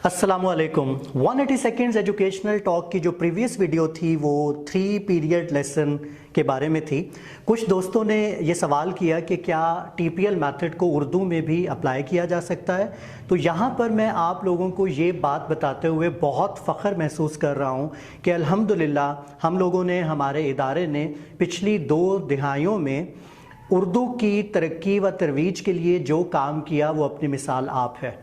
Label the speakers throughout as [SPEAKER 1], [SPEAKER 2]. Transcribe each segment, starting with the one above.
[SPEAKER 1] अस्सलामुअलैकुम। 180 seconds educational talk की जो प्रीवियस वीडियो थी वो 3 पीरियड लेसन के बारे में थी। कुछ दोस्तों ने ये सवाल किया कि क्या टीपीएल मेथड को उर्दू में भी अप्लाई किया जा सकता है। तो यहाँ पर मैं आप लोगों को ये बात बताते हुए बहुत फ़ख्र महसूस कर रहा हूँ कि अल्हम्दुलिल्लाह हम लोगों ने, हमारे इदारे ने पिछली 2 दिहाइयों में उर्दू की तरक्की व तरवीज के लिए जो काम किया वो अपनी मिसाल आप है।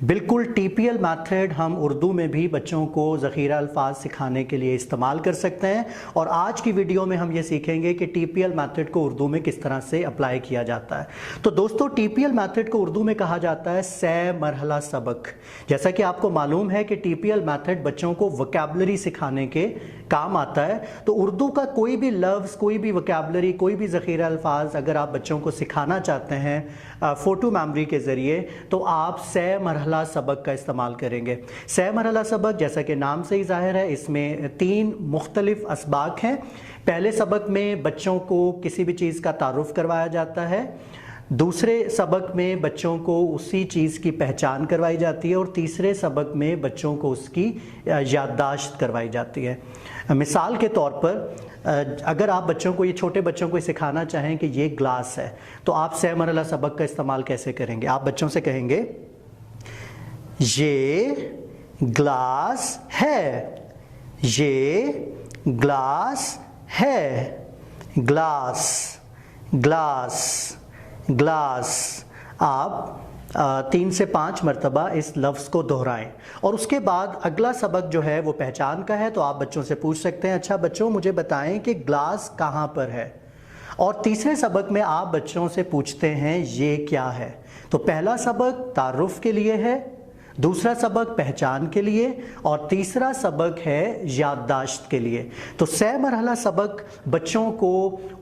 [SPEAKER 1] बिल्कुल टीपीएल मेथड हम उर्दू में भी बच्चों को ज़ख़ीरा अल्फाज सिखाने के लिए इस्तेमाल कर सकते हैं और आज की वीडियो में हम ये सीखेंगे कि टीपीएल मेथड को उर्दू में किस तरह से अप्लाई किया जाता है। तो दोस्तों, टीपीएल मेथड को उर्दू में कहा जाता है सै मरहला सबक। जैसा कि आपको मालूम है कि टीपीएल मेथड बच्चों को वोकैबुलरी सिखाने के काम आता है। तो उर्दू का कोई भी लफ्ज़, कोई भी वोकैबुलरी, कोई भी ज़ख़ीरा अल्फाज अगर आप बच्चों को सिखाना चाहते हैं फ़ोटो मेमोरी के ज़रिए, तो आप सै मरहला सबक का इस्तेमाल करेंगे। सै मरहला सबक जैसा कि नाम से ही ज़ाहिर है, इसमें 3 मुख्तलिफ असबाक हैं। पहले सबक में बच्चों को किसी भी चीज़ का तारुफ़ करवाया जाता है, दूसरे सबक में बच्चों को उसी चीज़ की पहचान करवाई जाती है और तीसरे सबक में बच्चों को उसकी याददाश्त करवाई जाती है। मिसाल के तौर पर अगर आप बच्चों को, ये छोटे बच्चों को सिखाना चाहें कि ये ग्लास है, तो आप सै मरहला सबक का इस्तेमाल कैसे करेंगे? आप बच्चों से कहेंगे ये ग्लास है, ये ग्लास है, ग्लास, ग्लास, ग्लास। आप 3 से 5 मरतबा इस लफ्ज़ को दोहराएं और उसके बाद अगला सबक जो है वो पहचान का है। तो आप बच्चों से पूछ सकते हैं, अच्छा बच्चों मुझे बताएं कि ग्लास कहाँ पर है। और तीसरे सबक में आप बच्चों से पूछते हैं ये क्या है। तो पहला सबक तारुफ़ के लिए है, दूसरा सबक पहचान के लिए और तीसरा सबक है याददाश्त के लिए। तो सै मरहला सबक बच्चों को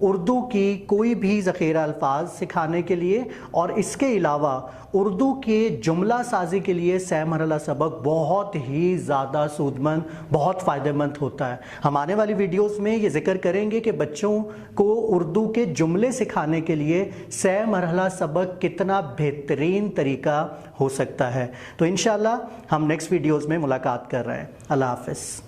[SPEAKER 1] उर्दू की कोई भी ज़ख़ीरा अल्फाज सिखाने के लिए और इसके अलावा उर्दू के जुमला साजी के लिए सै मरहला सबक बहुत ही ज़्यादा सूदमंद, बहुत फ़ायदेमंद होता है। हम आने वाली वीडियोस में ये ज़िक्र करेंगे कि बच्चों को उर्दू के जुमले सिखाने के लिए सै मरहला सबक कितना बेहतरीन तरीका हो सकता है। तो इंशाअल्लाह हम नेक्स्ट वीडियोस में मुलाकात कर रहे हैं। अल्लाह हाफ़िज़।